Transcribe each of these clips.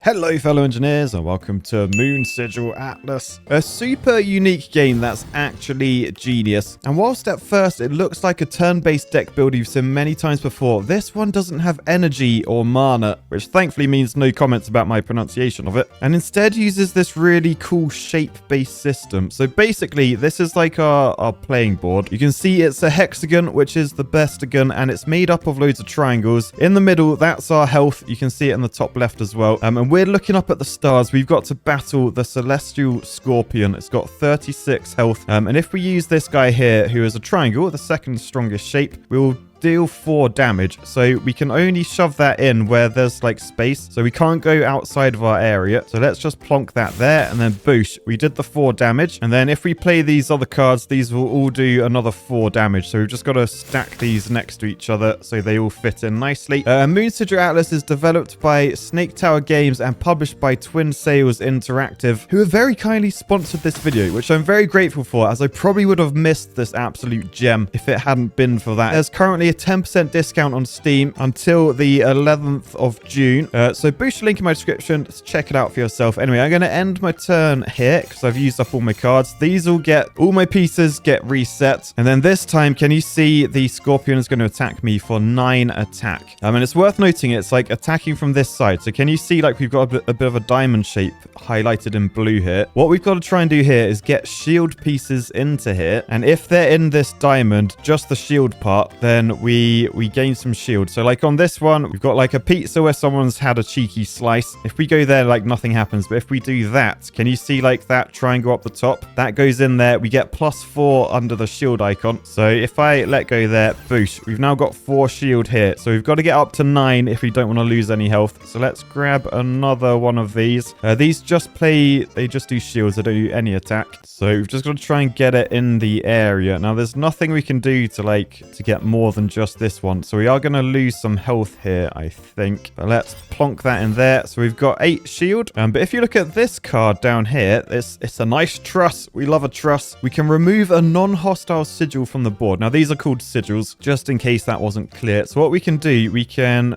Hello fellow engineers and welcome to Moonsigil Atlas, a super unique game that's actually genius. And whilst at first it looks like a turn-based deck builder you've seen many times before, this one doesn't have energy or mana, which thankfully means no comments about my pronunciation of it, and instead uses this really cool shape-based system. So basically this is like our playing board. You can see it's a hexagon, which is the bestagon, and it's made up of loads of triangles. In the middle, that's our health. You can see it in the top left as well. And we're looking up at the stars. We've got to battle the celestial scorpion. It's got 36 health. And if we use this guy here, who is a triangle, the second strongest shape, we'll deal 4 damage. So we can only shove that in where there's like space. So we can't go outside of our area. So let's just plonk that there and then boosh. We did the 4 damage. And then if we play these other cards, these will all do another 4 damage. So we've just got to stack these next to each other so they all fit in nicely. Moonsigil Atlas is developed by Snake Tower Games and published by Twin Sails Interactive, who have very kindly sponsored this video, which I'm very grateful for, as I probably would have missed this absolute gem if it hadn't been for that. There's currently a 10% discount on Steam until the 11th of June. So boost the link in my description. Let's check it out for yourself. Anyway, I'm going to end my turn here because I've used up all my cards. These all my pieces get reset. And then this time, can you see the scorpion is going to attack me for 9 attack? And it's worth noting it's like attacking from this side. So can you see like we've got a bit of a diamond shape highlighted in blue here? What we've got to try and do here is get shield pieces into here. And if they're in this diamond, just the shield part, then we gain some shield. So like on this one, we've got like a pizza where someone's had a cheeky slice. If we go there, like nothing happens. But if we do that, can you see like that triangle up the top? That goes in there. We get +4 under the shield icon. So if I let go there, boosh, we've now got 4 shield here. So we've got to get up to 9 if we don't want to lose any health. So let's grab another one of these. These they just do shields. They don't do any attack. So we've just got to try and get it in the area. Now there's nothing we can do to get more than just this one. So we are going to lose some health here, I think. But let's plonk that in there. So we've got 8 shield. But if you look at this card down here, it's a nice truss. We love a truss. We can remove a non-hostile sigil from the board. Now these are called sigils, just in case that wasn't clear. So what we can do, we can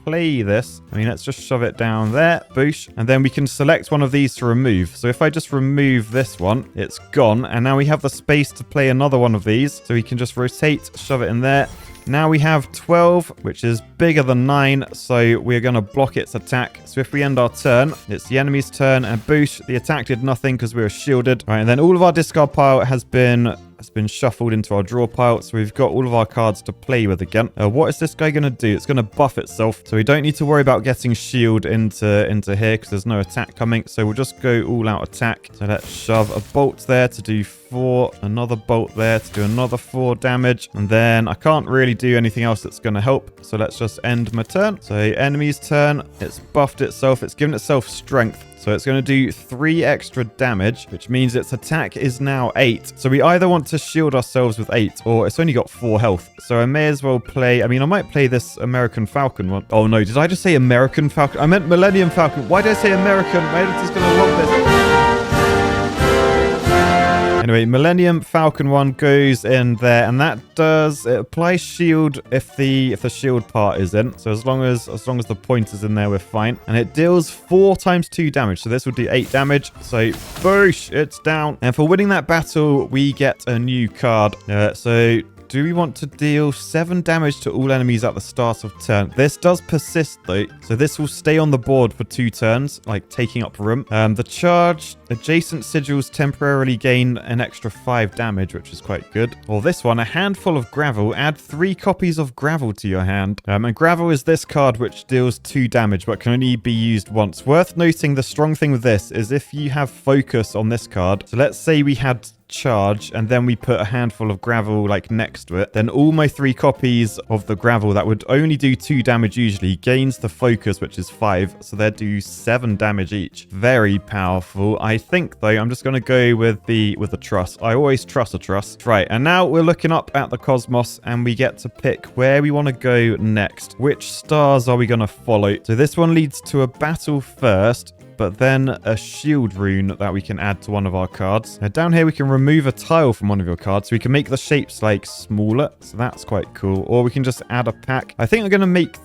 play this. Let's just shove it down there. Boosh. And then we can select one of these to remove. So if I just remove this one, it's gone. And now we have the space to play another one of these. So we can just rotate, shove it in there. Now we have 12, which is bigger than 9, so we're going to block its attack. So if we end our turn, it's the enemy's turn, and boosh, the attack did nothing because we were shielded. All right, and then all of our discard pile has been shuffled into our draw pile, so we've got all of our cards to play with again. What is this guy going to do? It's going to buff itself, so we don't need to worry about getting shield into here because there's no attack coming, so we'll just go all out attack. So let's shove a bolt there to do 4, another bolt there to do another 4 damage, and then I can't really do anything else that's going to help, so let's just end my turn. So enemy's turn, it's buffed itself, it's given itself strength. So it's going to do 3 extra damage, which means its attack is now 8. So we either want to shield ourselves with 8, or it's only got 4 health. So I may as well play... I might play this American Falcon one. Oh no, did I just say American Falcon? I meant Millennium Falcon. Why did I say American? My editor's going to love this. Anyway, Millennium Falcon 1 goes in there, and it applies shield if the shield part is in. So as long as the point is in there, we're fine. And it deals 4 times 2 damage. So this will do 8 damage. So boosh, it's down. And for winning that battle, we get a new card. So do we want to deal 7 damage to all enemies at the start of turn? This does persist though, so this will stay on the board for 2 turns, like taking up room. The charge adjacent sigils temporarily gain an extra 5 damage, which is quite good. Or this one, a handful of gravel. Add 3 copies of gravel to your hand. And gravel is this card which deals 2 damage, but can only be used once. Worth noting, the strong thing with this is if you have focus on this card. So let's say we had charge and then we put a handful of gravel next to it, then all my 3 copies of the gravel that would only do 2 damage usually gains the focus, which is 5, so they do 7 damage each. Very powerful. I think though I'm just going to go with the truss. I always trust a truss. Right, and now we're looking up at the cosmos and we get to pick where we want to go next. Which stars are we going to follow? So this one leads to a battle first. but then a shield rune that we can add to one of our cards. Now down here we can remove a tile from one of your cards, so we can make the shapes like smaller, so that's quite cool. Or we can just add a pack. I think I'm going to make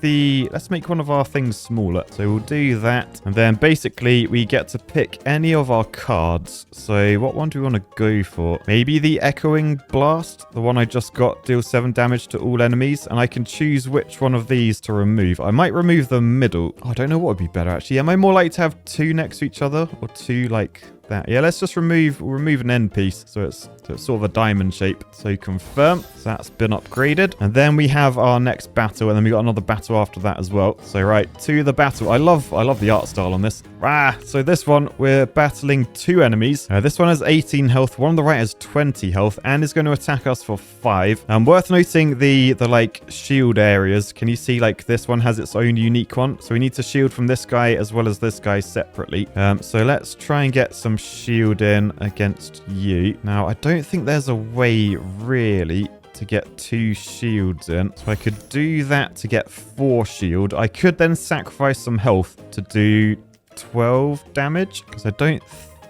let's make one of our things smaller. So we'll do that, and then basically we get to pick any of our cards. So what one do we want to go for? Maybe the Echoing Blast, the one I just got, deals 7 damage to all enemies, and I can choose which one of these to remove. I might remove the middle. Oh, I don't know what would be better actually. Am I more likely to have 2 next to each other, or 2 like that? Yeah, let's just remove an end piece, so it's sort of a diamond shape. So confirm. So that's been upgraded, and then we have our next battle, and then we got another battle after that as well. So right, to the battle. I love the art style on this. So this one we're battling 2 enemies. This one has 18 health, one on the right has 20 health, and is going to attack us for 5. Worth noting the like shield areas. Can you see like this one has its own unique one? So we need to shield from this guy as well as this guy separately. So let's try and get some shield in against you. Now I don't think there's a way really to get 2 shields in, so I could do that to get 4 shield. I could then sacrifice some health to do 12 damage, because I don't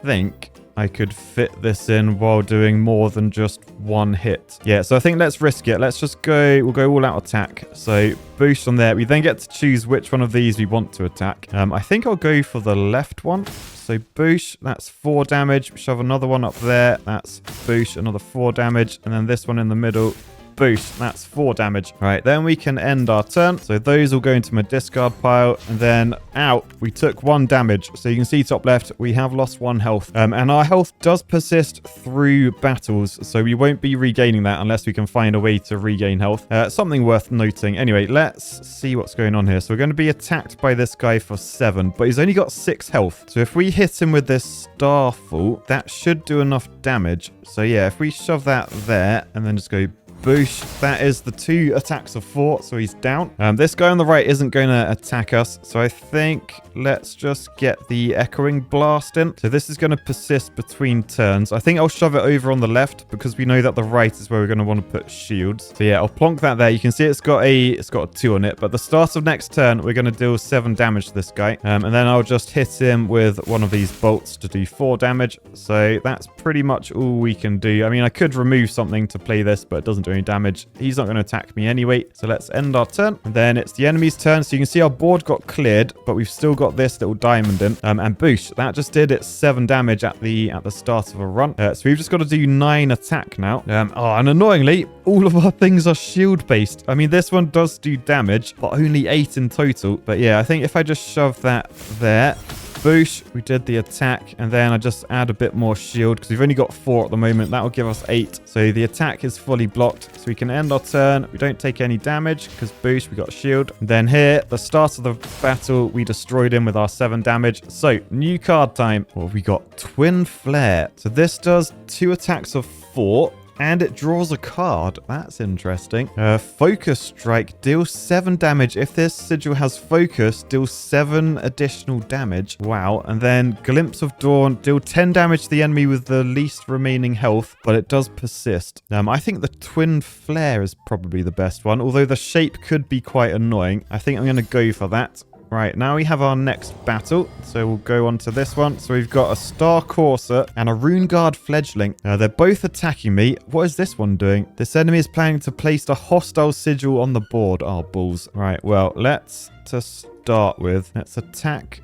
think I could fit this in while doing more than just 1 hit. Yeah, so I think let's risk it. Let's just we'll go all out attack. So boost on there. We then get to choose which one of these we want to attack. I think I'll go for the left one. So boosh, that's 4 damage. Shove another one up there. That's boosh, another 4 damage. And then this one in the middle. Boost, that's 4 damage. All right, then we can end our turn. So those will go into my discard pile, and then out, we took 1 damage. So you can see top left, we have lost 1 health. And our health does persist through battles, so we won't be regaining that unless we can find a way to regain health. Something worth noting. Anyway, let's see what's going on here. So we're going to be attacked by this guy for 7, but he's only got 6 health. So if we hit him with this starfall, that should do enough damage. So yeah, if we shove that there and then just go boosh, that is the 2 attacks of 4, so he's down. This guy on the right isn't going to attack us, so I think let's just get the Echoing Blast in. So this is going to persist between turns. I think I'll shove it over on the left, because we know that the right is where we're going to want to put shields. So yeah, I'll plonk that there. You can see it's got a 2 on it, but the start of next turn, we're going to deal 7 damage to this guy. And then I'll just hit him with one of these bolts to do 4 damage. So that's pretty much all we can do. I mean, I could remove something to play this, but it doesn't do any damage. He's not going to attack me anyway, so let's end our turn. And then it's the enemy's turn. So you can see our board got cleared, but we've still got this little diamond in. And boosh, that just did its 7 damage at the start of a run. So we've just got to do 9 attack now. And annoyingly, all of our things are shield based. I mean, this one does do damage, but only 8 in total. But yeah, I think if I just shove that there, boosh, we did the attack, and then I just add a bit more shield, because we've only got 4 at the moment. That will give us 8. So the attack is fully blocked, so we can end our turn. We don't take any damage, because boosh, we got shield. And then here, the start of the battle, we destroyed him with our 7 damage. So, new card time. What have we got? Twin Flare. So this does 2 attacks of 4. And it draws a card. That's interesting. Focus Strike deals 7 damage. If this sigil has focus, deals 7 additional damage. Wow. And then Glimpse of Dawn, deal 10 damage to the enemy with the least remaining health, but it does persist. I think the Twin Flare is probably the best one, although the shape could be quite annoying. I think I'm going to go for that. Right, now we have our next battle, so we'll go on to this one. So we've got a Star Courser and a Rune Guard Fledgling. They're both attacking me. What is this one doing? This enemy is planning to place a hostile sigil on the board. Oh, balls. Right, well, let's start with, let's attack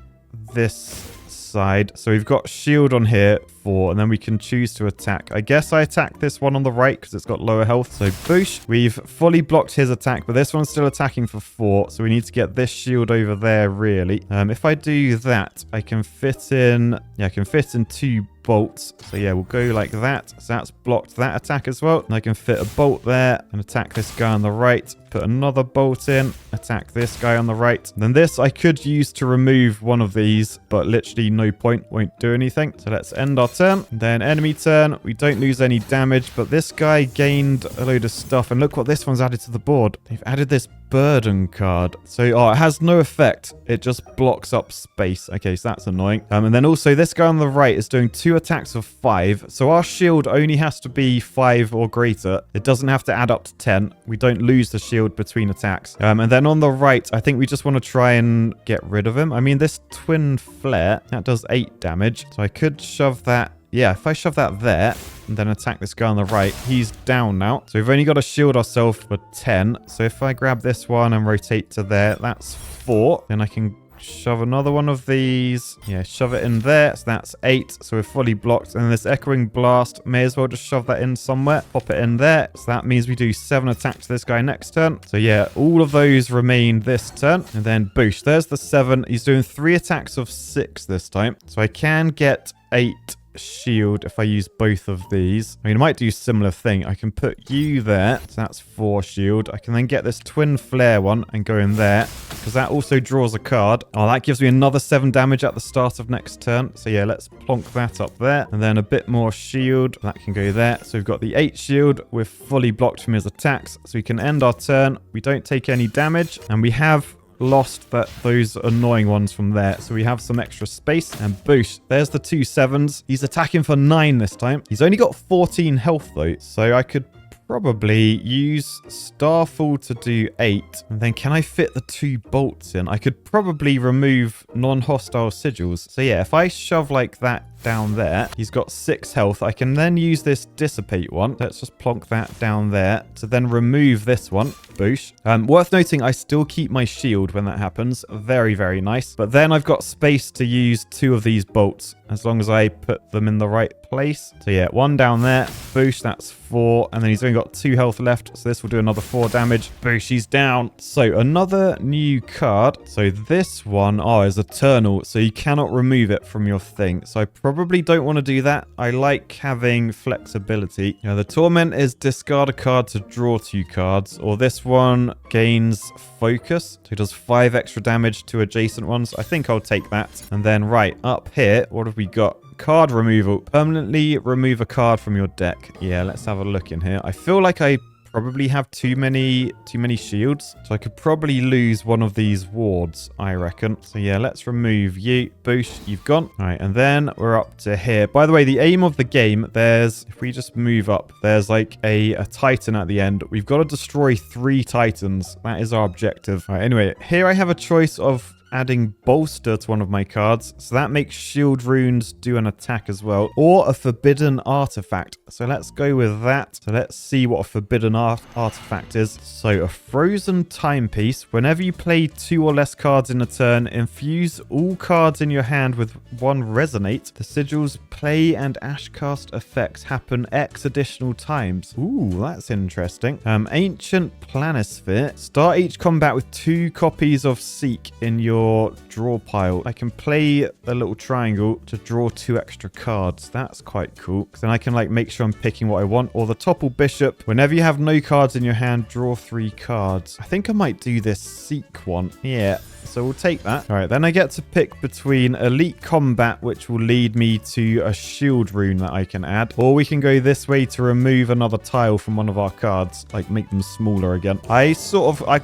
this side. So we've got shield on here 4, and then we can choose to attack. I guess I attack this one on the right because it's got lower health. So boosh, we've fully blocked his attack, but this one's still attacking for 4, so we need to get this shield over there really. If I do that, I can fit in 2 bolts. So yeah, we'll go like that. So that's blocked that attack as well. And I can fit a bolt there and attack this guy on the right. Put another bolt in, attack this guy on the right. Then this I could use to remove one of these, but literally no point, won't do anything. So let's end our turn. Then enemy turn. We don't lose any damage, but this guy gained a load of stuff. And look what this one's added to the board. They've added this burden card. So, it has no effect. It just blocks up space. Okay, so that's annoying. And then also this guy on the right is doing 2 attacks of 5. So our shield only has to be 5 or greater. It doesn't have to add up to 10. We don't lose the shield between attacks. And then on the right, I think we just want to try and get rid of him. I mean, this twin flare, that does 8 damage. So I could shove that. Yeah, if I shove that there and then attack this guy on the right, he's down now. So we've only got to shield ourselves for 10. So if I grab this one and rotate to there, that's 4. Then I can shove another one of these. Yeah, shove it in there. So that's 8. So we're fully blocked. And this echoing blast, may as well just shove that in somewhere. Pop it in there. So that means we do 7 attacks to this guy next turn. So yeah, all of those remain this turn. And then boosh. There's the 7. He's doing 3 attacks of 6 this time. So I can get 8 shield if I use both of these. I mean, I might do a similar thing. I can put you there. So that's 4 shield. I can then get this twin flare one and go in there because that also draws a card. Oh, that gives me another 7 damage at the start of next turn. So yeah, let's plonk that up there. And then a bit more shield. That can go there. So we've got the 8 shield. We're fully blocked from his attacks. So we can end our turn. We don't take any damage. And we have lost those annoying ones from there. So we have some extra space and boosh. There's the 2 7s. He's attacking for 9 this time. He's only got 14 health though. So I could probably use Starfall to do 8. And then can I fit the 2 bolts in? I could probably remove non-hostile sigils. So yeah, if I shove like that down there, he's got 6 health. I can then use this dissipate one. Let's just plonk that down there to then remove this one. Boosh. Worth noting, I still keep my shield when that happens. Very, very nice. But then I've got space to use 2 of these bolts as long as I put them in the right place. So yeah, 1 down there. Boosh, that's 4. And then he's only got 2 health left. So this will do another 4 damage. Boosh, he's down. So another new card. So this one, is Eternal. So you cannot remove it from your thing. So I probably don't want to do that. I like having flexibility. Now the Torment is discard a card to draw 2 cards. Or this one gains focus. So it does 5 extra damage to adjacent ones. I think I'll take that. And then right up here, what have we got? Card removal. Permanently remove a card from your deck. Yeah, let's have a look in here. I feel like I probably have too many shields. So I could probably lose one of these wards, I reckon. So yeah, let's remove you. Boosh, you've gone. All right, and then we're up to here. By the way, the aim of the game, if we just move up, there's like a Titan at the end. We've got to destroy 3 Titans. That is our objective. All right, anyway, here I have a choice of adding bolster to one of my cards. So that makes shield runes do an attack as well. Or a forbidden artifact. So let's go with that. So let's see what a forbidden artifact is. So a frozen timepiece. Whenever you play 2 or less cards in a turn, infuse all cards in your hand with 1 resonate. The sigil's play and ashcast effects happen X additional times. Ooh, that's interesting. Ancient planisphere. Start each combat with 2 copies of Seek in your draw pile. I can play a little triangle to draw 2 extra cards. That's quite cool. Then I can like make sure I'm picking what I want. Or the topple bishop. Whenever you have no cards in your hand, draw 3 cards. I think I might do this Seek one. Yeah. So we'll take that. All right, then I get to pick between Elite Combat, which will lead me to a shield rune that I can add. Or we can go this way to remove another tile from one of our cards, like make them smaller again. I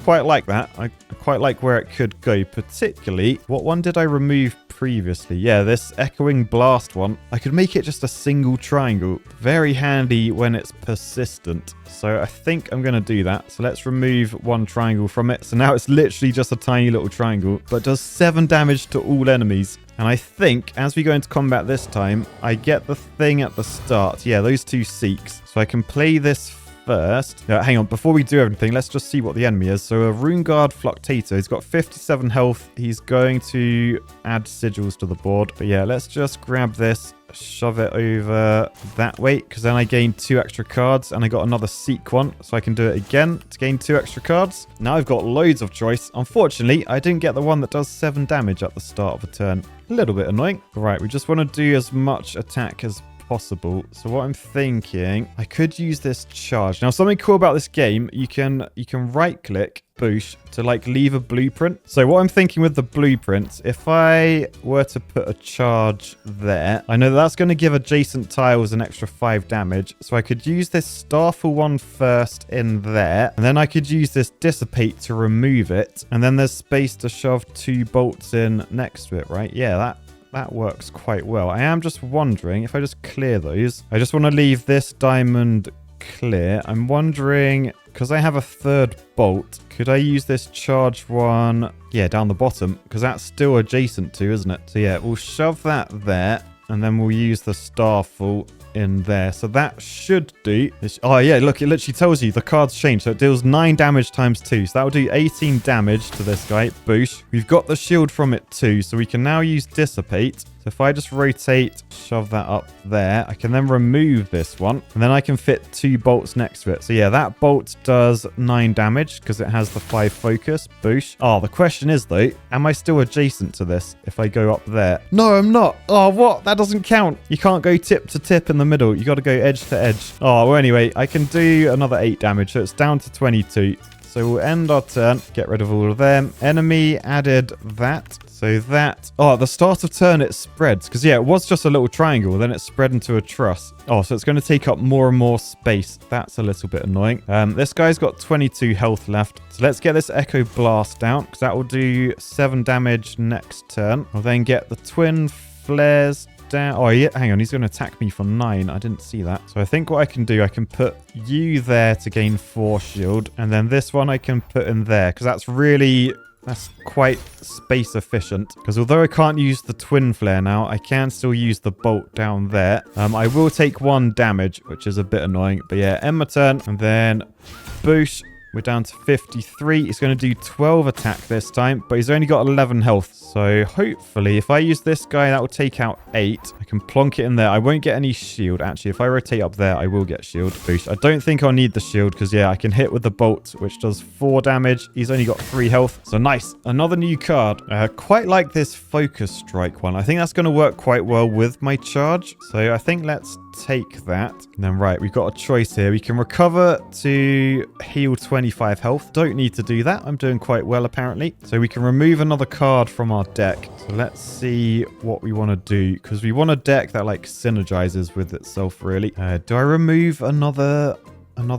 quite like that. I quite like where it could go, particularly. What one did I remove previously? Yeah, this echoing blast one. I could make it just a single triangle. Very handy when it's persistent. So I think I'm going to do that. So let's remove 1 triangle from it. So now it's literally just a tiny little triangle, but does 7 damage to all enemies. And I think as we go into combat this time, I get the thing at the start. Yeah, those 2 Seeks. So I can play this first. Hang on, before we do everything, let's just see what the enemy is. So a Rune Guard Fluctator. He's got 57 health. He's going to add sigils to the board. But yeah, let's just grab this, shove it over that way, because then I gain 2 extra cards and I got another Seek one, so I can do it again to gain 2 extra cards. Now I've got loads of choice. Unfortunately, I didn't get the one that does 7 damage at the start of a turn. A little bit annoying. All right, we just want to do as much attack as possible. So what I'm thinking, I could use this charge. Now, something cool about this game, you can right click boosh to like leave a blueprint. So what I'm thinking with the blueprints, if I were to put a charge there, I know that's going to give adjacent tiles an extra 5 damage. So I could use this starful one first in there, and then I could use this dissipate to remove it, and then there's space to shove 2 bolts in next to it, right? Yeah, that works quite well. I am just wondering if I just clear those. I just want to leave this diamond clear. I'm wondering, because I have a 3rd bolt, could I use this charge one, yeah, down the bottom? Because that's still adjacent to, isn't it? So yeah, we'll shove that there, and then we'll use the starful in there. So that should do. Oh yeah, look, it literally tells you the cards change. So it deals 9 damage times 2. So that will do 18 damage to this guy. Boosh. We've got the shield from it too. So we can now use dissipate. So if I just rotate, shove that up there, I can then remove this one, and then I can fit 2 bolts next to it. So yeah, that bolt does 9 damage because it has the 5 focus. Boosh. Oh, the question is though, am I still adjacent to this if I go up there? No, I'm not. Oh, what? That doesn't count. You can't go tip to tip in the middle. You got to go edge to edge. Oh, well, anyway, I can do another 8 damage. So it's down to 22. So we'll end our turn, get rid of all of them. Enemy added that. So that... Oh, at the start of turn, it spreads. Because, yeah, it was just a little triangle. Then it spread into a truss. Oh, so it's going to take up more and more space. That's a little bit annoying. This guy's got 22 health left. So let's get this Echo Blast down. Because that will do 7 damage next turn. I'll then get the Twin Flares down. Oh, yeah, hang on. He's going to attack me for 9. I didn't see that. So I think what I can do, I can put you there to gain 4 shield. And then this one I can put in there. Because that's quite space efficient, because although I can't use the twin flare now, I can still use the bolt down there. I will take 1 damage, which is a bit annoying, but yeah, end my turn, and then boosh. We're down to 53. He's going to do 12 attack this time, but he's only got 11 health. So hopefully, if I use this guy, that will take out 8. I can plonk it in there. I won't get any shield. Actually, if I rotate up there, I will get shield. Boosh. I don't think I'll need the shield because, yeah, I can hit with the bolt, which does 4 damage. He's only got 3 health. So nice. Another new card. Quite like this focus strike one. I think that's going to work quite well with my charge. So I think let's take that. And then, right, we've got a choice here. We can recover to heal 25 health. Don't need to do that. I'm doing quite well, apparently. So we can remove another card from our deck. So let's see what we want to do, because we want a deck that like synergizes with itself, really. Do I remove another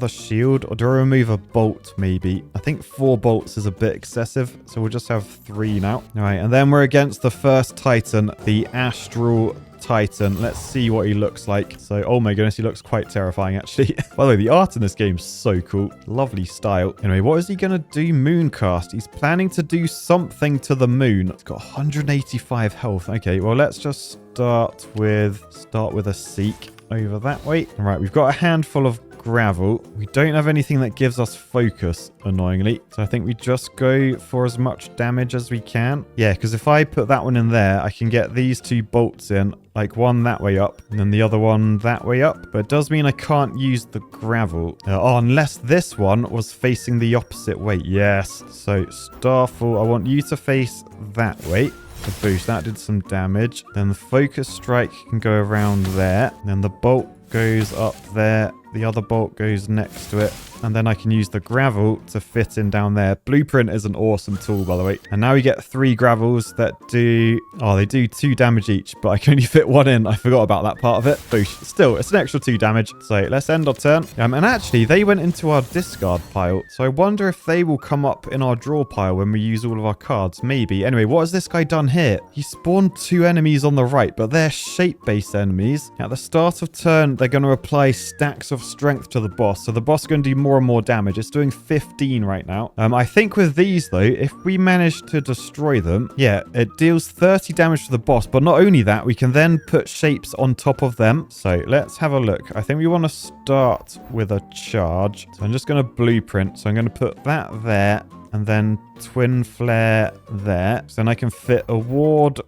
shield, or do I remove a bolt? Maybe. I think 4 bolts is a bit excessive, so we'll just have 3 now. All right, and then we're against the first Titan, the Astral Titan. Let's see what he looks like. So, oh my goodness, he looks quite terrifying, actually. By the way, the art in this game is so cool. Lovely style. Anyway, what is he going to do? Mooncast. He's planning to do something to the moon. It's got 185 health. Okay, well, let's just start with a seek over that way. All right, we've got a handful of gravel. We don't have anything that gives us focus, annoyingly. So I think we just go for as much damage as we can. Yeah, because if I put that one in there, I can get these 2 bolts in, like one that way up and then the other one that way up. But it does mean I can't use the gravel. Unless this one was facing the opposite way. Yes. So Starfall, I want you to face that way. The boost, that did some damage. Then the focus strike can go around there. Then the bolt goes up there. The other bolt goes next to it. And then I can use the gravel to fit in down there. Blueprint is an awesome tool, by the way. And now we get 3 gravels that do... Oh, they do 2 damage each, but I can only fit 1 in. I forgot about that part of it. Boosh. Still, it's an extra 2 damage. So let's end our turn. And actually, they went into our discard pile. So I wonder if they will come up in our draw pile when we use all of our cards. Maybe. Anyway, what has this guy done here? He spawned 2 enemies on the right, but they're shape-based enemies. At the start of turn, they're going to apply stacks of strength to the boss. So the boss is going to do more and more damage. It's doing 15 right now. I think with these, though, if we manage to destroy them, yeah, it deals 30 damage to the boss. But not only that, we can then put shapes on top of them. So let's have a look. I think we want to start with a charge. So I'm just going to blueprint. So I'm going to put that there and then twin flare there. So then I can fit a ward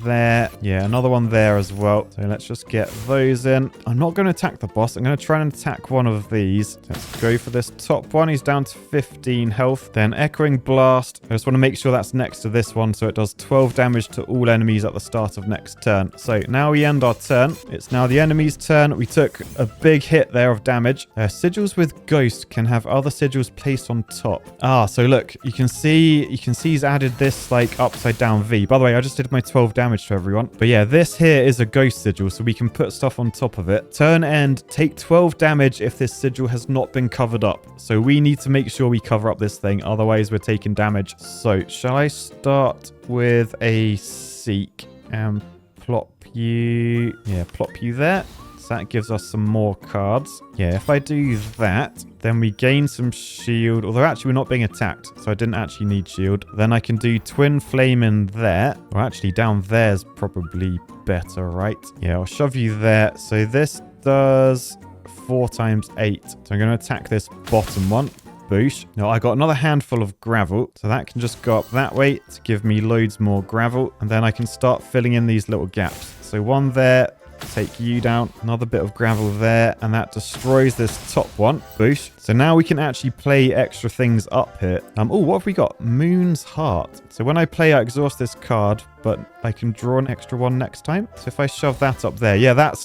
there. Yeah, another one there as well. So let's just get those in. I'm not going to attack the boss. I'm going to try and attack one of these. Let's go for this top one. He's down to 15 health. Then Echoing Blast. I just want to make sure that's next to this one, so it does 12 damage to all enemies at the start of next turn. So now we end our turn. It's now the enemy's turn. We took a big hit there of damage. Sigils with Ghost can have other sigils placed on top. So look, you can see he's added this like upside down V. By the way, I just did my 12 damage to everyone. But yeah, this here is a Ghost sigil, so we can put stuff on top of it. Turn end, take 12 damage if this sigil has not been covered up. So we need to make sure we cover up this thing, otherwise we're taking damage. So shall I start with a Seek and plop you there? So that gives us some more cards. Yeah, if I do that, then we gain some shield. Although actually we're not being attacked, so I didn't actually need shield. Then I can do Twin Flame in there. Or actually down there's probably better, right? Yeah, I'll shove you there. So this does 4 times 8. So I'm going to attack this bottom one. Boosh. Now I got another handful of gravel, so that can just go up that way to give me loads more gravel, and then I can start filling in these little gaps. So one there, take you down, another bit of gravel there, and that destroys this top one. Boosh. So now we can actually play extra things up here. Oh, what have we got? Moon's Heart. So when I play, I exhaust this card, but I can draw an extra one next time. So if I shove that up there, yeah, that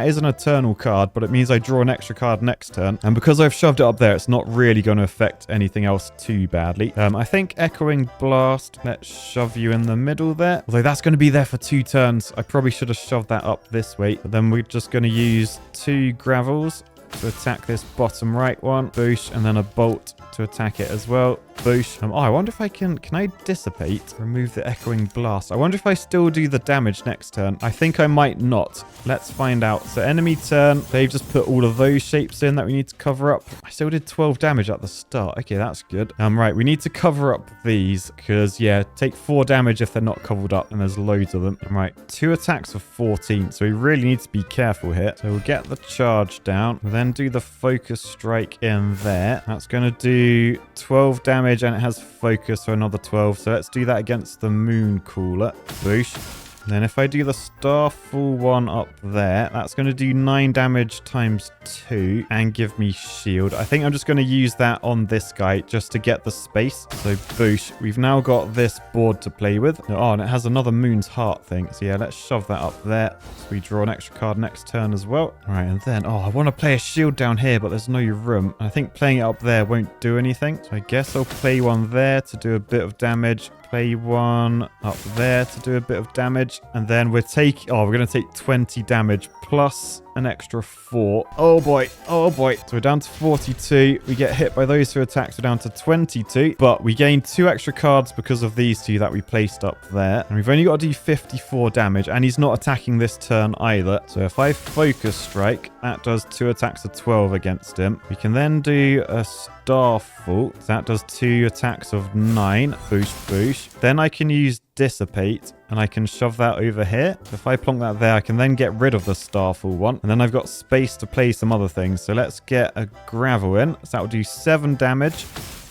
is an eternal card, but it means I draw an extra card next turn. And because I've shoved it up there, it's not really going to affect anything else too badly. I think Echoing Blast, let's shove you in the middle there. Although that's going to be there for 2 turns. I probably should have shoved that up this way. But then we're just going to use 2 gravels to attack this bottom right one. Boosh. And then a bolt to attack it as well. Boosh. I wonder if I can I dissipate? Remove the Echoing Blast. I wonder if I still do the damage next turn. I think I might not. Let's find out. So enemy turn. They've just put all of those shapes in that we need to cover up. I still did 12 damage at the start. Okay, that's good. Right, we need to cover up these because, yeah, take 4 damage if they're not covered up, and there's loads of them. Right, 2 attacks of 14. So we really need to be careful here. So we'll get the charge down. We'll then do the focus strike in there. That's going to do 12 damage, and it has focus for another 12. So let's do that against the Moon Cooler. Boosh. Then if I do the Starfall one up there, that's going to do 9 damage times 2 and give me shield. I think I'm just going to use that on this guy just to get the space. So boosh. We've now got this board to play with. And it has another Moon's Heart thing. So yeah, let's shove that up there. So we draw an extra card next turn as well. All right, and then, I want to play a shield down here, but there's no room. I think playing it up there won't do anything. So I guess I'll play one there to do a bit of damage. Play one up there to do a bit of damage, and then we're going to take 20 damage plus an extra 4. Oh boy. So we're down to 42. We get hit by those 2 attacks. We're down to 22, but we gain 2 extra cards because of these 2 that we placed up there, and we've only got to do 54 damage, and he's not attacking this turn either. So if I focus strike, that does 2 attacks of 12 against him. We can then do a Starfall. So that does 2 attacks of 9. Boosh. Then I can use Dissipate, and I can shove that over here. If I plonk that there, I can then get rid of the Starfall one, and then I've got space to play some other things. So let's get a Gravel in. So that will do 7 damage.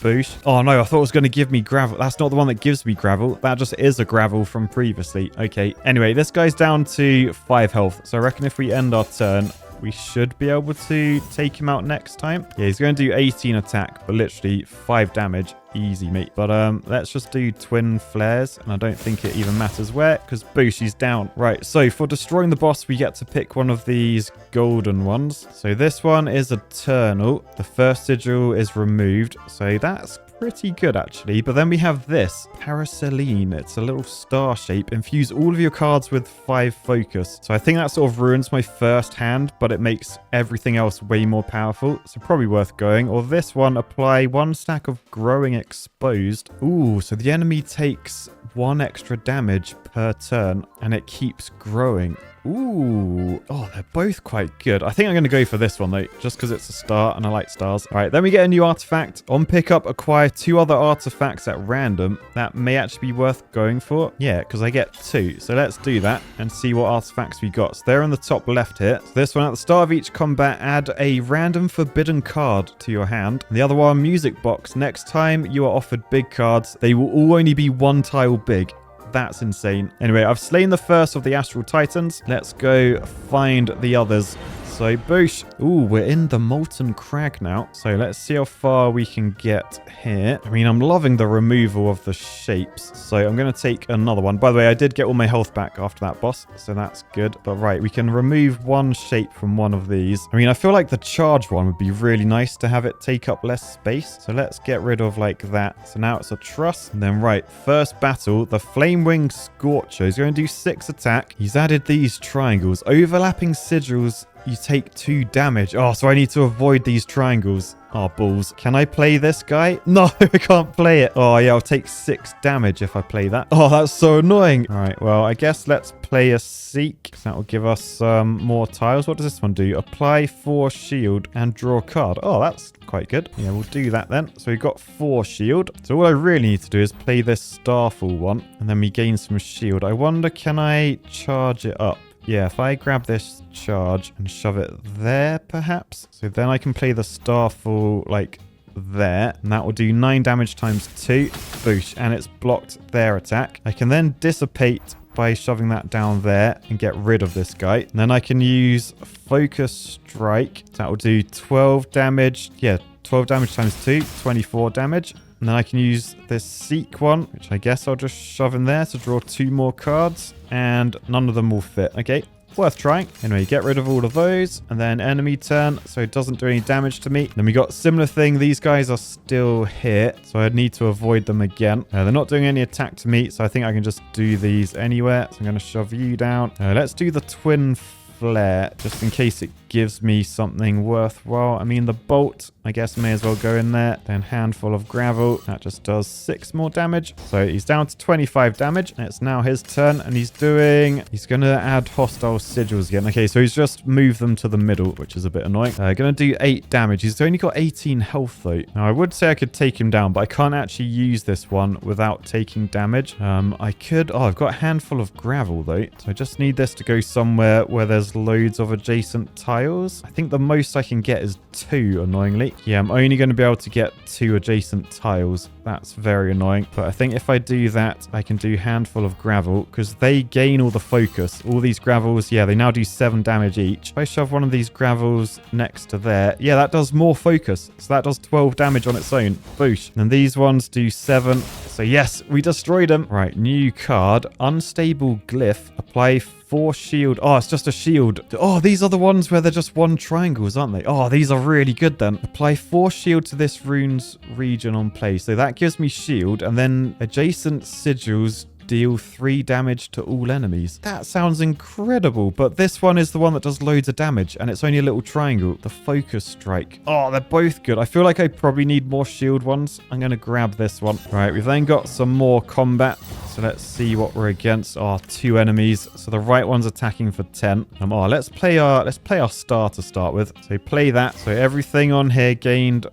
Boosh. Oh no, I thought it was going to give me gravel. That's not the one that gives me gravel. That just is a gravel from previously. Okay, anyway, this guy's down to 5 health. So I reckon if we end our turn, we should be able to take him out next time. Yeah, he's going to do 18 attack, but literally 5 damage. Easy, mate. But let's just do Twin Flares, and I don't think it even matters where, because boosh, he's down. Right, so for destroying the boss, we get to pick one of these golden ones. So this one is Eternal. The first sigil is removed, so that's pretty good actually. But then we have this Paraceline. It's a little star shape. Infuse all of your cards with 5 focus. So I think that sort of ruins my first hand, but it makes everything else way more powerful, so probably worth going. Or this one, apply 1 stack of Growing Exposed. Ooh, so the enemy takes 1 extra damage per turn, and it keeps growing. Ooh. Oh, they're both quite good. I think I'm going to go for this one, though, just because it's a star, and I like stars. All right, then we get a new artifact. On pickup, acquire 2 other artifacts at random. That may actually be worth going for. Yeah, because I get 2. So let's do that and see what artifacts we got. So they're on the top left here. So this one, at the start of each combat, add a random forbidden card to your hand. And the other one, music box. Next time you are offered big cards, they will all only be 1 tile big. That's insane. Anyway, I've slain the first of the Astral Titans. Let's go find the others. So, boosh. Ooh, we're in the Molten Crag now. So, let's see how far we can get here. I mean, I'm loving the removal of the shapes. So, I'm going to take another one. By the way, I did get all my health back after that boss. So, that's good. But, right, we can remove one shape from one of these. I mean, I feel like the charge one would be really nice to have it take up less space. So, let's get rid of, like, that. So, now it's a truss. And then, right, first battle, the Flamewing Scorcher is going to do 6 attack. He's added these triangles. Overlapping sigils. You take 2 damage. Oh, so I need to avoid these triangles. Oh, balls. Can I play this guy? No, I can't play it. Oh, yeah, I'll take 6 damage if I play that. Oh, that's so annoying. All right, well, I guess let's play a Seek. That will give us more tiles. What does this one do? Apply 4 shield and draw a card. Oh, that's quite good. Yeah, we'll do that then. So we've got 4 shield. So all I really need to do is play this Starfall one, and then we gain some shield. I wonder, can I charge it up? Yeah, if I grab this charge and shove it there, perhaps. So then I can play the Starfall, like, there. And that will do 9 damage times 2. Boosh. And it's blocked their attack. I can then dissipate by shoving that down there and get rid of this guy. And then I can use Focus Strike. That will do 12 damage. Yeah, 12 damage times 2. 24 damage. And then I can use this Seek one, which I guess I'll just shove in there to draw 2 more cards. And none of them will fit. Okay, worth trying. Anyway, get rid of all of those. And then enemy turn, so it doesn't do any damage to me. Then we got similar thing. These guys are still here, so I need to avoid them again. They're not doing any attack to me, so I think I can just do these anywhere. So I'm going to shove you down. Let's do the Twin Flare, just in case it gives me something worthwhile. I mean, the bolt, I guess, may as well go in there. Then handful of gravel. That just does 6 more damage. So he's down to 25 damage. It's now his turn, and he's going to add hostile sigils again. Okay, so he's just moved them to the middle, which is a bit annoying. Going to do 8 damage. He's only got 18 health, though. Now, I would say I could take him down, but I can't actually use this one without taking damage. I could... Oh, I've got a handful of gravel, though. So I just need this to go somewhere where there's loads of adjacent tiles. I think the most I can get is 2, annoyingly. Yeah, I'm only going to be able to get 2 adjacent tiles. That's very annoying. But I think if I do that, I can do handful of gravel because they gain all the focus. All these gravels, yeah, they now do 7 damage each. If I shove one of these gravels next to there, yeah, that does more focus. So that does 12 damage on its own. Boosh. And these ones do 7. So yes, we destroyed them. Right, new card. Unstable Glyph. Apply 4 shield. Oh, it's just a shield. Oh, these are the ones where they're just 1 triangles, aren't they? Oh, these are really good then. Apply 4 shield to this rune's region on play. So that gives me shield, and then adjacent sigils deal 3 damage to all enemies. That sounds incredible, but this one is the one that does loads of damage, and it's only a little triangle. The Focus Strike. Oh, they're both good. I feel like I probably need more shield ones. I'm going to grab this one. Right, we've then got some more combat. So let's see what we're against. Oh, 2 enemies. So the right one's attacking for 10. Let's play our star to start with. So play that. So everything on here gained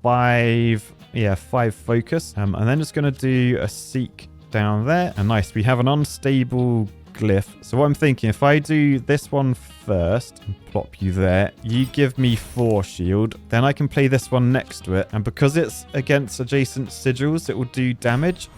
5 focus. And then just going to do a Seek down there. And nice, we have an unstable glyph. So what I'm thinking, if I do this one first and plop you there, you give me 4 shield, then I can play this one next to it. And because it's against adjacent sigils, it will do damage.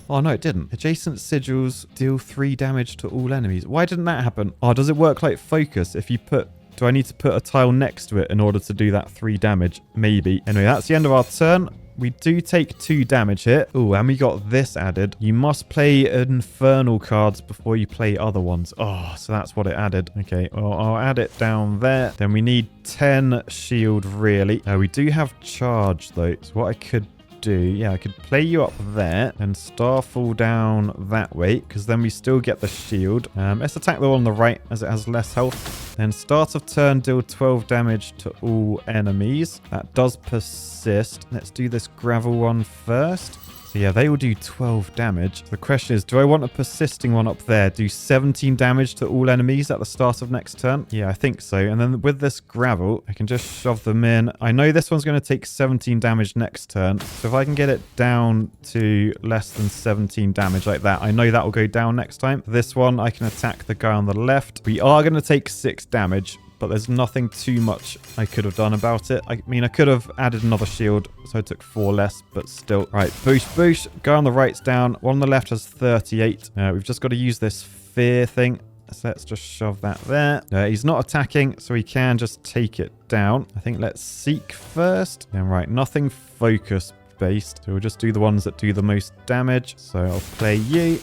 Oh, no, it didn't. Adjacent sigils deal 3 damage to all enemies. Why didn't that happen? Oh, does it work like focus? If you put... Do I need to put a tile next to it in order to do that 3 damage? Maybe. Anyway, that's the end of our turn. We do take 2 damage here. Oh, and we got this added. You must play infernal cards before you play other ones. Oh, so that's what it added. Okay, well, I'll add it down there. Then we need 10 shield, really. We do have charge, though. So what I could do, yeah, I could play you up there and Starfall down that way, because then we still get the shield. Let's attack the one on the right as it has less health. Then start of turn, deal 12 damage to all enemies. That does persist. Let's do this gravel one first. So yeah, they will do 12 damage. The question is, do I want a persisting one up there? Do 17 damage to all enemies at the start of next turn? Yeah, I think so. And then with this gravel, I can just shove them in. I know this one's going to take 17 damage next turn. So if I can get it down to less than 17 damage like that, I know that will go down next time. This one, I can attack the guy on the left. We are going to take 6 damage. but there's nothing too much I could have done about it. I mean, I could have added another shield, so I took 4 less, but still. Right, boosh, boosh. Guy on the right's down. One on the left has 38. We've just got to use this fear thing. So let's just shove that there. He's not attacking, so he can just take it down. I think let's seek first. And right, nothing focus based. So we'll just do the ones that do the most damage. So I'll play you,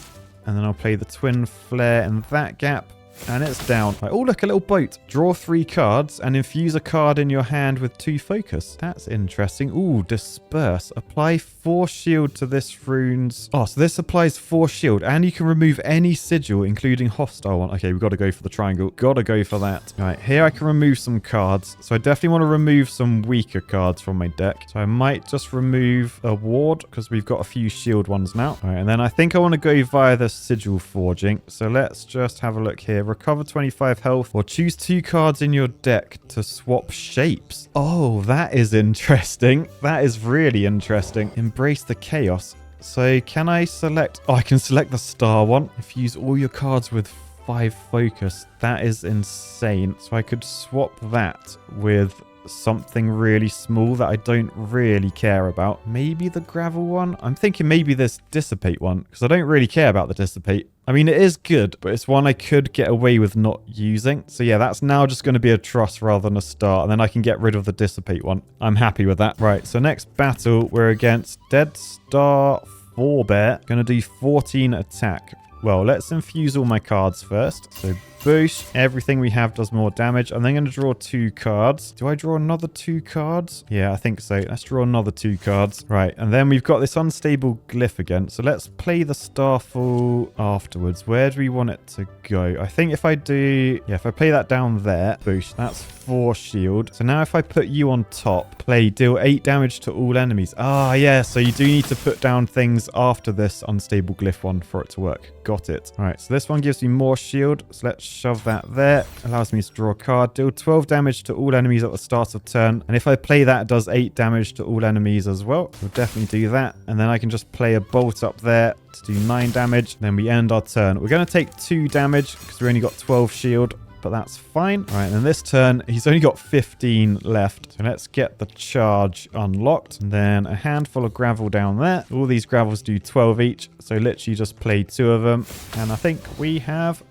and then I'll play the twin flare in that gap. And it's down. Right, oh, look, a little boat. Draw 3 cards and infuse a card in your hand with 2 focus. That's interesting. Ooh, disperse. Apply 4 shield to this rune's... Oh, so this applies 4 shield. And you can remove any sigil, including hostile one. Okay, we've got to go for the triangle. Got to go for that. All right, here I can remove some cards. So I definitely want to remove some weaker cards from my deck. So I might just remove a ward because we've got a few shield ones now. All right, and then I think I want to go via the sigil forging. So let's just have a look here. Recover 25 health or choose 2 cards in your deck to swap shapes. Oh, that is interesting. That is really interesting. Embrace the chaos. So can I select... Oh, I can select the star one. Infuse all your cards with 5 focus. That is insane. So I could swap that with something really small that I don't really care about. Maybe the gravel one? I'm thinking maybe this dissipate one because I don't really care about the dissipate. I mean, it is good, but it's one I could get away with not using. So yeah, that's now just going to be a trust rather than a star. And then I can get rid of the dissipate one. I'm happy with that. Right, so next battle, we're against Dead Star 4-Bear. Going to do 14 attack. Well, let's infuse all my cards first. So boosh. Everything we have does more damage. I'm then going to draw 2 cards. Do I draw another 2 cards? Yeah, I think so. Let's draw another 2 cards. Right, and then we've got this unstable glyph again. So let's play the Starfall afterwards. Where do we want it to go? I think if I do... Yeah, if I play that down there, boosh. That's 4 shield. So now if I put you on top, play, deal 8 damage to all enemies. Ah, yeah, so you do need to put down things after this unstable glyph one for it to work. Got it. All right, so this one gives me more shield. So let's shove that there. Allows me to draw a card. Deal 12 damage to all enemies at the start of turn. And if I play that, it does 8 damage to all enemies as well. We'll definitely do that. And then I can just play a bolt up there to do 9 damage. Then we end our turn. We're going to take 2 damage because we only got 12 shield. But that's fine. All right, and this turn, he's only got 15 left. So let's get the charge unlocked. And then a handful of gravel down there. All these gravels do 12 each. So literally just play 2 of them. And I think we have...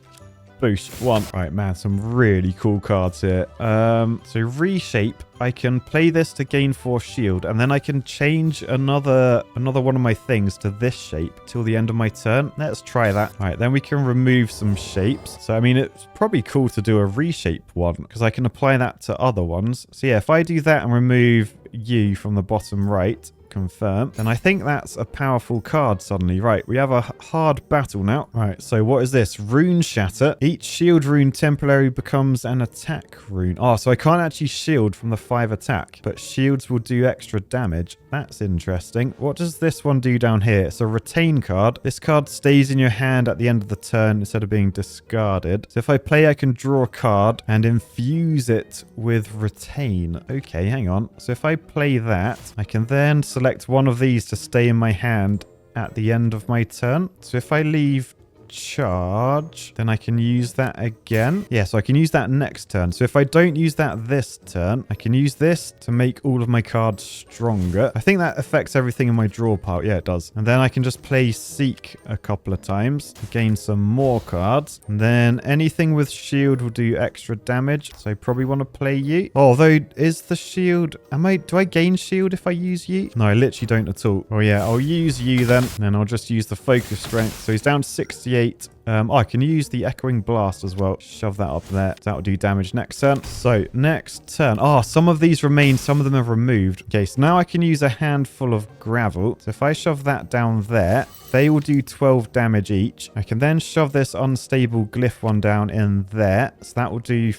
Boosh, 1. Right, man, some really cool cards here. So reshape, I can play this to gain 4 shield, and then I can change another one of my things to this shape till the end of my turn. Let's try that. All right, then we can remove some shapes. So, I mean, it's probably cool to do a reshape one because I can apply that to other ones. So, yeah, if I do that and remove you from the bottom right, confirm, and I think that's a powerful card suddenly. Right, we have a hard battle now. Right, so what is this? Rune Shatter. Each shield rune temporarily becomes an attack rune. Oh, so I can't actually shield from the 5 attack, but shields will do extra damage. That's interesting. What does this one do down here? It's a retain card. This card stays in your hand at the end of the turn instead of being discarded. So if I play, I can draw a card and infuse it with retain. Okay, hang on. So if I play that, I can then select one of these to stay in my hand at the end of my turn. So if I leave charge, then I can use that again. Yeah, so I can use that next turn. So if I don't use that this turn, I can use this to make all of my cards stronger. I think that affects everything in my draw pile. Yeah, it does. And then I can just play Seek a couple of times to gain some more cards. And then anything with shield will do extra damage. So I probably want to play you. Although, is the shield... Do I gain shield if I use you? No, I literally don't at all. Oh yeah, I'll use you then. And then I'll just use the focus strength. So he's down to 68. I can use the Echoing Blast as well. Shove that up there. That will do damage next turn. So, next turn. Some of these remain. Some of them are removed. Okay, so now I can use a handful of gravel. So, if I shove that down there, they will do 12 damage each. I can then shove this unstable glyph one down in there. So, that will do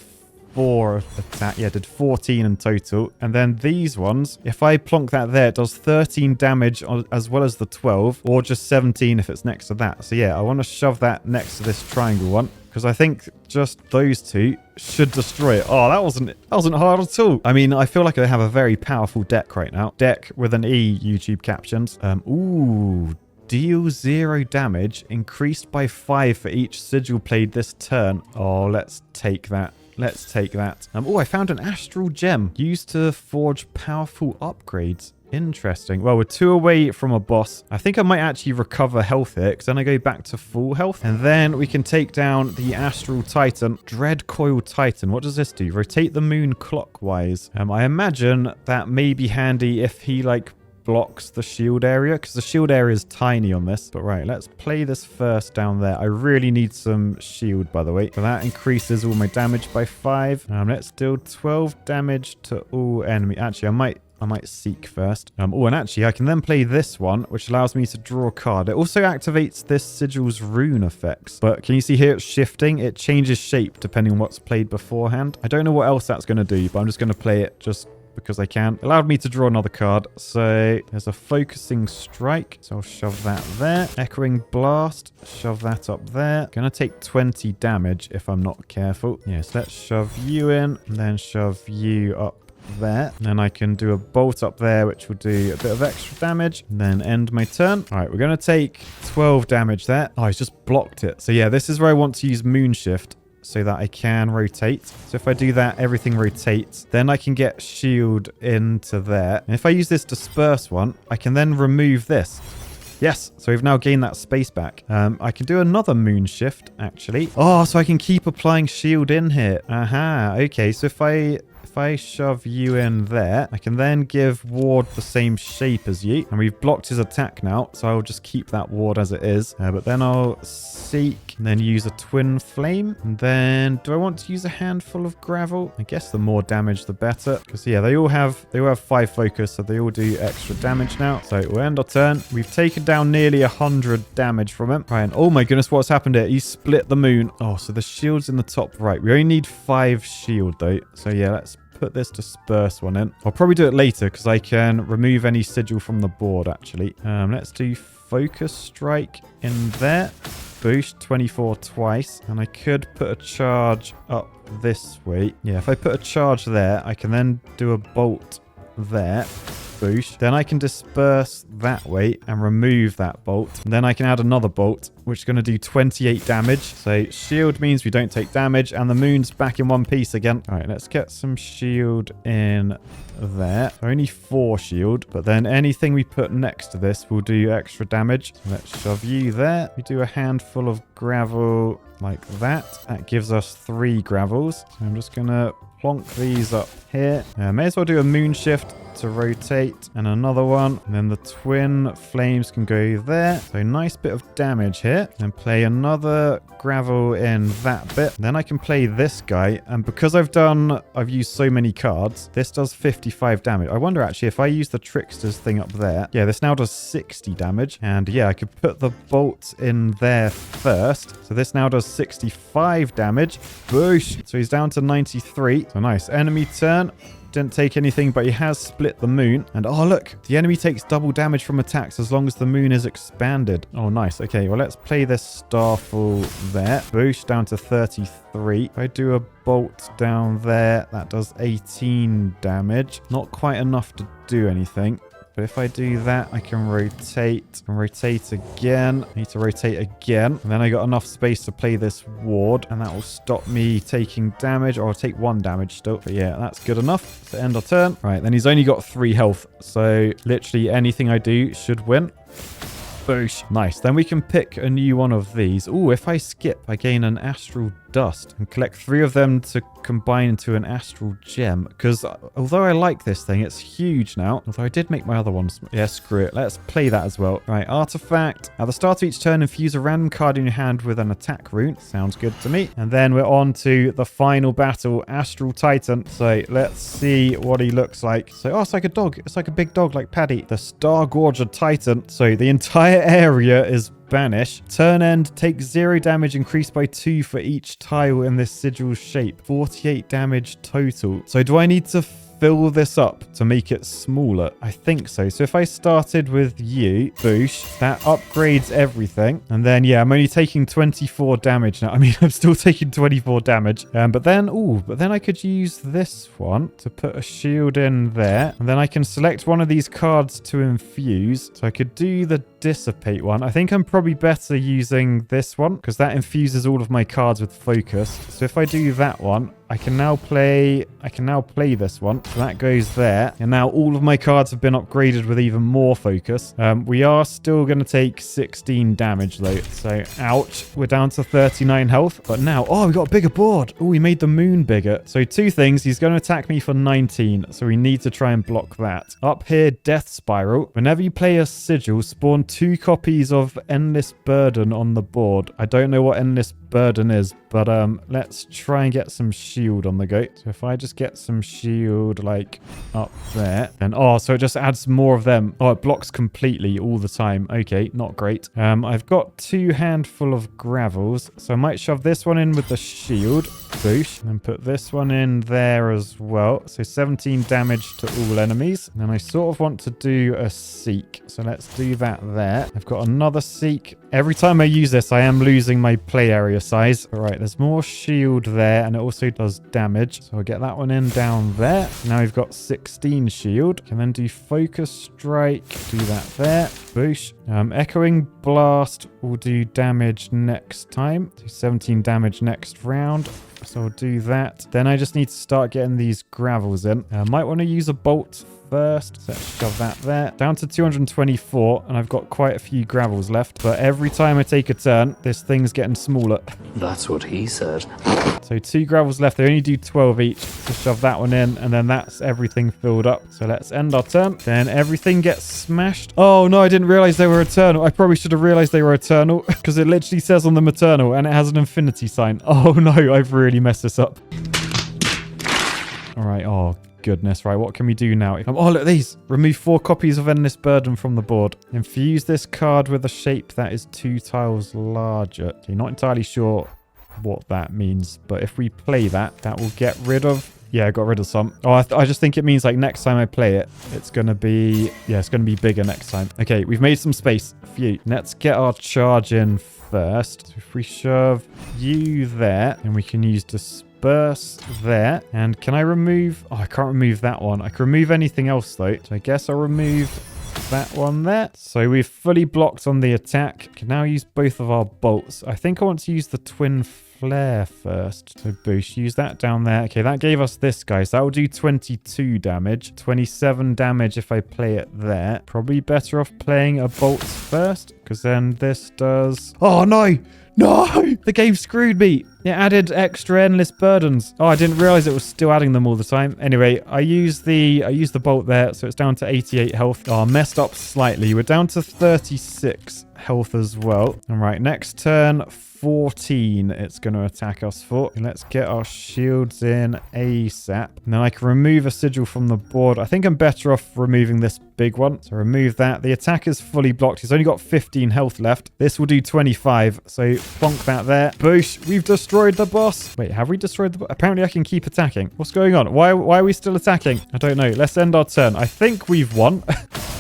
4 attack. Yeah, did 14 in total. And then these ones, if I plonk that there, it does 13 damage as well as the 12, or just 17 if it's next to that. So yeah, I want to shove that next to this triangle one, because I think just those 2 should destroy it. Oh, that wasn't hard at all. I mean, I feel like I have a very powerful deck right now. Deck with an E, YouTube captions. Ooh, deal 0 damage, increased by 5 for each sigil played this turn. Oh, let's take that. let's take that. Oh, I found an astral gem used to forge powerful upgrades. Interesting. Well, we're 2 away from a boss. I think I might actually recover health here, because then I go back to full health. And then we can take down the Astral Titan. Dread Coil Titan. What does this do? Rotate the moon clockwise. I imagine that may be handy if he, like, blocks the shield area, because the shield area is tiny on this. But right, let's play this first down there. I really need some shield, by the way. So that increases all my damage by 5. Let's deal 12 damage to all enemy. Actually, I might seek first. Oh, and actually, I can then play this one, which allows me to draw a card. It also activates this sigil's rune effects. But can you see here it's shifting? It changes shape depending on what's played beforehand. I don't know what else that's going to do, but I'm just going to play it just because I can. It allowed me to draw another card. So there's a focusing strike. So I'll shove that there. Echoing blast. Shove that up there. Gonna take 20 damage if I'm not careful. Yes, let's shove you in and then shove you up there. And then I can do a bolt up there, which will do a bit of extra damage. And then end my turn. All right, we're going to take 12 damage there. Oh, he's just blocked it. So yeah, this is where I want to use Moon Shift so that I can rotate. So if I do that, everything rotates. Then I can get shield into there. And if I use this disperse one, I can then remove this. Yes, so we've now gained that space back. I can do another Moon Shift, actually. Oh, so I can keep applying shield in here. Aha, okay. So if I shove you in there, I can then give Ward the same shape as you. And we've blocked his attack now, so I'll just keep that Ward as it is. But then I'll seek and then use a Twin Flame. And then do I want to use a handful of gravel? I guess the more damage, the better. Because yeah, they all have 5 focus, so they all do extra damage now. So we'll end our turn. We've taken down nearly 100 damage from him. Right, and oh my goodness, what's happened here? He split the moon. Oh, so the shield's in the top right. We only need 5 shield though. So yeah, let's put this disperse one in. I'll probably do it later because I can remove any sigil from the board actually. Let's do focus strike in there. Boost 24 twice. And I could put a charge up this way. Yeah, if I put a charge there, I can then do a bolt there. Boost. Then I can disperse that way and remove that bolt. And then I can add another bolt, which is going to do 28 damage. So shield means we don't take damage, and the moon's back in one piece again. All right, let's get some shield in there. Only 4 shield, but then anything we put next to this will do extra damage. So let's shove you there. We do a handful of gravel like that. That gives us 3 gravels. So I'm just going to plonk these up here. May as well do a Moon Shift to rotate and another one. And then the Twin Flames can go there. So nice bit of damage here. And play another gravel in that bit. Then I can play this guy. And because I've used so many cards, this does 55 damage. I wonder actually if I use the Trickster's thing up there. Yeah, this now does 60 damage. And yeah, I could put the bolt in there first. So this now does 65 damage. Boosh. So he's down to 93. So nice. Enemy turn. Didn't take anything, but he has split the moon. And oh, look, the enemy takes double damage from attacks as long as the moon is expanded. Oh, nice. Okay, well, let's play this Starfall there. Boost down to 33. If I do a bolt down there, that does 18 damage. Not quite enough to do anything. But if I do that, I can rotate and rotate again. I need to rotate again. And then I got enough space to play this ward. And that will stop me taking damage. Or I'll take 1 damage still. But yeah, that's good enough to end our turn. Right, then he's only got 3 health. So literally anything I do should win. Boosh. Nice. Then we can pick a new one of these. Oh, if I skip, I gain an astral dust and collect 3 of them to combine into an astral gem. Because although I like this thing, it's huge now. Although I did make my other ones. Yeah, screw it. Let's play that as well. Right, artifact. At the start of each turn, infuse a random card in your hand with an attack rune. Sounds good to me. And then we're on to the final battle, Astral Titan. So let's see what he looks like. So, oh, it's like a dog. It's like a big dog like Paddy. The Star Gorger Titan. So the entire area is banish. Turn end, take 0 damage, increased by 2 for each tile in this sigil's shape. 48 damage total. So do I need to fill this up to make it smaller? I think so. So if I started with you, boosh, that upgrades everything. And then, yeah, I'm only taking 24 damage now. I mean, I'm still taking 24 damage. But then I could use this one to put a shield in there. And then I can select one of these cards to infuse. So I could do the dissipate one. I think I'm probably better using this one because that infuses all of my cards with focus. So if I do that one, I can now play this one. So that goes there. And now all of my cards have been upgraded with even more focus. We are still going to take 16 damage though. So ouch. We're down to 39 health. But now, oh, we got a bigger board. Oh, we made the moon bigger. So two things. He's going to attack me for 19. So we need to try and block that. Up here, Death Spiral. Whenever you play a sigil, spawn 2 copies of Endless Burden on the board. I don't know what Endless Burden is, but let's try and get some shield on the go. So if I just get some shield like up there, then oh, so it just adds more of them. Oh, it blocks completely all the time. Okay, not great. I've got 2 handful of gravels, so I might shove this one in with the shield. Boosh. And put this one in there as well. So 17 damage to all enemies. And then I sort of want to do a seek. So let's do that there. I've got another seek. Every time I use this, I am losing my play area size. All right, there's more shield there, and it also does damage. So I'll get that one in down there. Now we've got 16 shield. Can then do focus strike. Do that there. Boosh. Echoing blast will do damage next time. Do 17 damage next round. So I'll do that. Then I just need to start getting these gravels in. I might want to use a bolt first. So let's shove that there. Down to 224, and I've got quite a few gravels left. But every time I take a turn, this thing's getting smaller. That's what he said. So 2 gravels left. They only do 12 each. So shove that one in, and then that's everything filled up. So let's end our turn. Then everything gets smashed. Oh no, I didn't realize they were eternal. I probably should have realized they were eternal because it literally says on them eternal, and it has an infinity sign. Oh no, I've really messed this up. All right. Oh goodness. Right, what can we do now? Oh, look at these. Remove 4 copies of Endless Burden from the board. Infuse this card with a shape that is 2 tiles larger. Okay, not entirely sure what that means, but if we play that, that will get rid of... Yeah, I got rid of some. Oh, I just think it means like next time I play it, it's going to be... Yeah, it's going to be bigger next time. Okay, we've made some space. Phew. Let's get our charge in first. So if we shove you there, and we can use disperse there. And can I remove... Oh, I can't remove that one. I can remove anything else though. So I guess I'll remove that one there. So we've fully blocked on the attack. Can now use both of our bolts. I think I want to use the twin flare first. So boosh, use that down there. Okay, that gave us this guy. So that will do 22 damage. 27 damage if I play it there. Probably better off playing a bolt first, because then this does... Oh no! No! The game screwed me. It added extra endless burdens. Oh, I didn't realize it was still adding them all the time. Anyway, I used the bolt there, so it's down to 88 health. Oh, messed up slightly. We're down to 36 health as well. All right, next turn, 14 it's going to attack us for. Let's get our shields in ASAP. And then I can remove a sigil from the board. I think I'm better off removing this big one. So remove that. The attack is fully blocked. He's only got 15 health left. This will do 25. So plonk that there. Boosh. We've destroyed the boss. Wait, have we destroyed the boss? Apparently I can keep attacking. What's going on? Why are we still attacking? I don't know. Let's end our turn. I think we've won.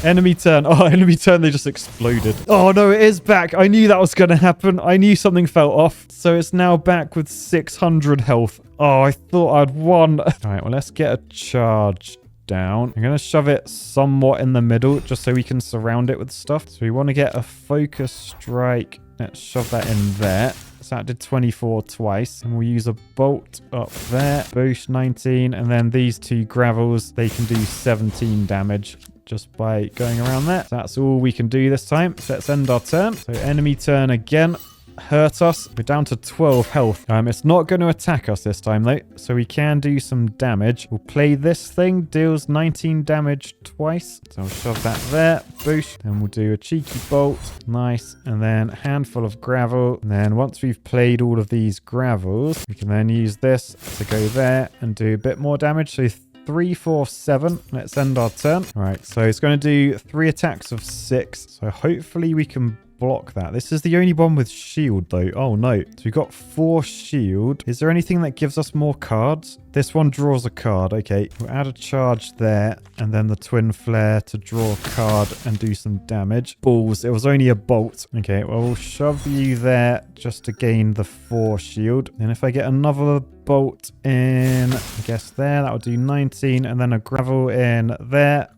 Enemy turn. Oh, enemy turn. They just exploded. Oh no, it is back. I knew that was going to happen. I knew something fell off. So it's now back with 600 health. Oh, I thought I'd won. All right, well, let's get a charge down. I'm going to shove it somewhat in the middle just so we can surround it with stuff. So we want to get a focus strike. Let's shove that in there. So that did 24 twice. And we'll use a bolt up there. Boosh 19. And then these 2 gravels, they can do 17 damage just by going around there. So that's all we can do this time. So let's end our turn. So enemy turn again. Hurt us. We're down to 12 health. It's not going to attack us this time though, so we can do some damage. We'll play this thing. Deals 19 damage twice. So I'll shove that there. Boosh. Then we'll do a cheeky bolt. Nice. And then a handful of gravel. And then once we've played all of these gravels, we can then use this to go there and do a bit more damage. So 3, 4, 7. Let's end our turn. All right, so it's going to do 3 attacks of 6. So hopefully we can block that. This is the only one with shield though. Oh no. So we got 4 shield. Is there anything that gives us more cards? This one draws a card. Okay, we'll add a charge there, and then the twin flare to draw a card and do some damage. Balls. It was only a bolt. Okay, well, we'll shove you there just to gain the 4 shield. And if I get another bolt in, I guess there, that will do 19, and then a gravel in there.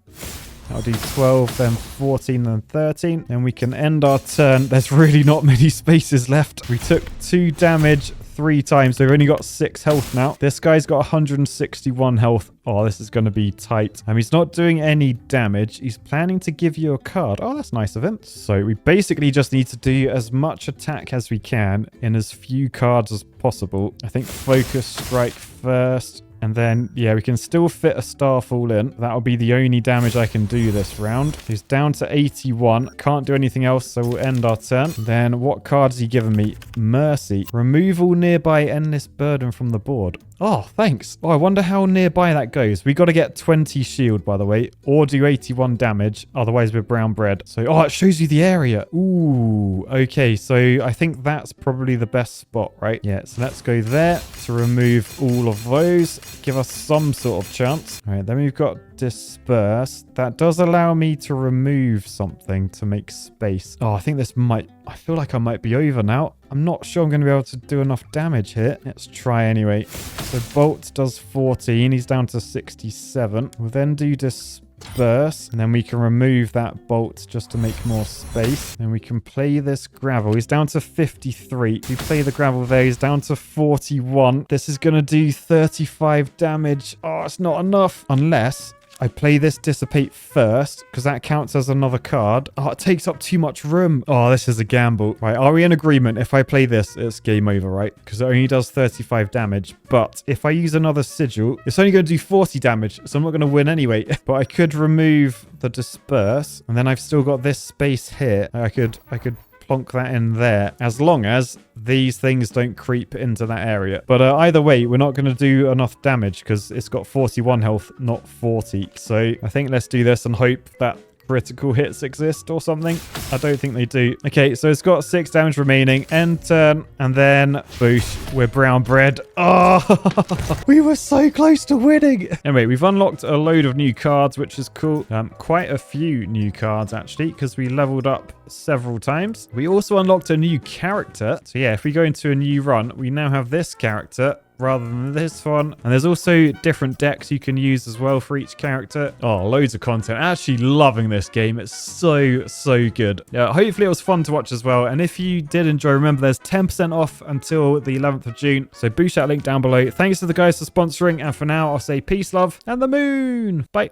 That'll do 12, then 14, then 13. Then we can end our turn. There's really not many spaces left. We took 2 damage 3 times. So we've only got 6 health now. This guy's got 161 health. Oh, this is going to be tight. He's not doing any damage. He's planning to give you a card. Oh, that's nice of him. So we basically just need to do as much attack as we can in as few cards as possible. I think focus strike first. And then, yeah, we can still fit a Starfall in. That'll be the only damage I can do this round. He's down to 81. Can't do anything else, so we'll end our turn. Then what card has he given me? Mercy. Remove all nearby endless burden from the board. Oh, thanks. Oh, I wonder how nearby that goes. We got to get 20 shield, by the way, or do 81 damage. Otherwise, we're brown bread. So, oh, it shows you the area. Ooh, okay. So I think that's probably the best spot, right? Yeah, so let's go there to remove all of those. Give us some sort of chance. All right, then we've got disperse. That does allow me to remove something to make space. Oh, I think this might... I feel like I might be over now. I'm not sure I'm going to be able to do enough damage here. Let's try anyway. So Bolt does 14. He's down to 67. We'll then do disperse. And then we can remove that bolt just to make more space. Then we can play this gravel. He's down to 53. We play the gravel there. He's down to 41. This is going to do 35 damage. Oh, it's not enough. Unless... I play this dissipate first, because that counts as another card. Oh, it takes up too much room. Oh, this is a gamble. Right, are we in agreement? If I play this, it's game over, right? Because it only does 35 damage. But if I use another sigil, it's only going to do 40 damage, so I'm not going to win anyway. But I could remove the disperse, and then I've still got this space here. I could plonk that in there, as long as these things don't creep into that area. But either way, we're not going to do enough damage because it's got 41 health, not 40. So I think let's do this and hope that critical hits exist or something. I don't think they do. Okay, so it's got 6 damage remaining. End turn, and then boosh, we're brown bread. Oh, we were so close to winning. Anyway, we've unlocked a load of new cards, which is cool. Quite a few new cards, actually, because we leveled up several times. We also unlocked a new character. So yeah, if we go into a new run, we now have this character rather than this one. And there's also different decks you can use as well for each character. Oh, loads of content. Actually loving this game. It's so good. Yeah, hopefully it was fun to watch as well. And if you did enjoy, remember there's 10% off until the 11th of June. So boost that link down below. Thanks to the guys for sponsoring. And for now, I'll say peace, love, and the moon. Bye.